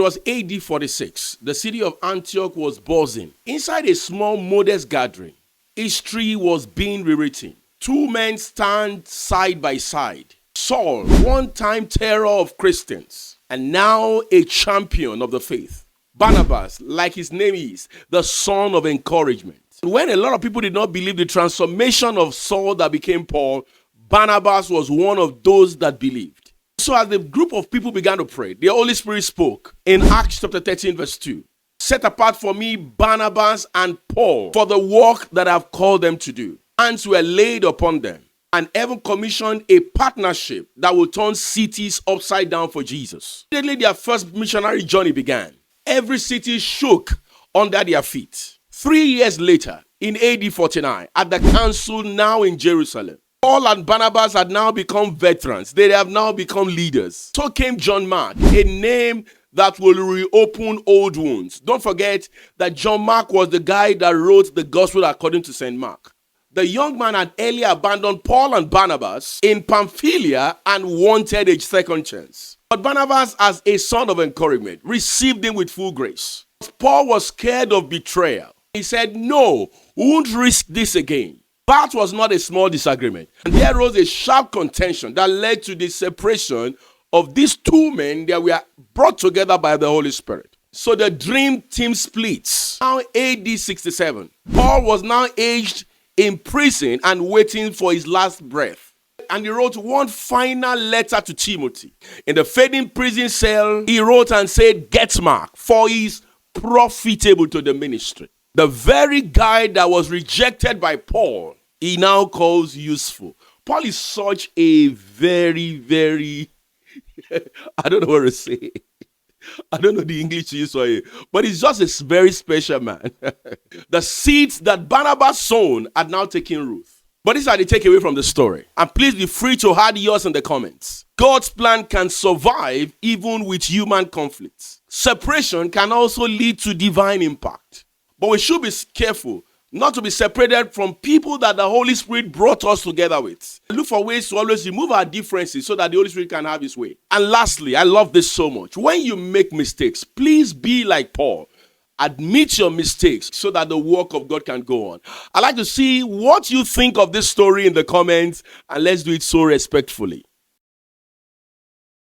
It was AD 46. The city of Antioch was buzzing. Inside a small, modest gathering, history was being rewritten. Two men stand side by side. Saul, one-time terror of Christians, and now a champion of the faith. Barnabas, like his name is, the son of encouragement. When a lot of people did not believe the transformation of Saul that became Paul, Barnabas was one of those that believed. So as the group of people began to pray, the Holy Spirit spoke in Acts chapter 13 verse 2. Set apart for me Barnabas and Paul for the work that I've called them to do. Hands were laid upon them, and heaven commissioned a partnership that will turn cities upside down for Jesus. Immediately their first missionary journey began. Every city shook under their feet. 3 years later, in AD 49, at the council now in Jerusalem, Paul and Barnabas had now become veterans. They have now become leaders. So came John Mark, a name that will reopen old wounds. Don't forget that John Mark was the guy that wrote the gospel according to St. Mark. The young man had earlier abandoned Paul and Barnabas in Pamphylia and wanted a second chance. But Barnabas, as a son of encouragement, received him with full grace. Paul was scared of betrayal. He said, no, we won't risk this again. That was not a small disagreement. And there arose a sharp contention that led to the separation of these two men that were brought together by the Holy Spirit. So the dream team splits. Now AD 67. Paul was now aged in prison and waiting for his last breath. And he wrote one final letter to Timothy. In the fading prison cell, he wrote and said, get Mark, for he is profitable to the ministry. The very guy that was rejected by Paul, he now calls useful. Paul is such a very, I don't know what to say. I don't know the English to use for it, but he's just a very special man. The seeds that Barnabas sown had now taken root. But these are the takeaway from the story. And please be free to add yours in the comments. God's plan can survive even with human conflicts. Separation can also lead to divine impact. But we should be careful not to be separated from people that the Holy Spirit brought us together with. Look for ways to always remove our differences so that the Holy Spirit can have his way. And lastly, I love this so much. When you make mistakes, please be like Paul. Admit your mistakes so that the work of God can go on. I'd like to see what you think of this story in the comments, and let's do it so respectfully.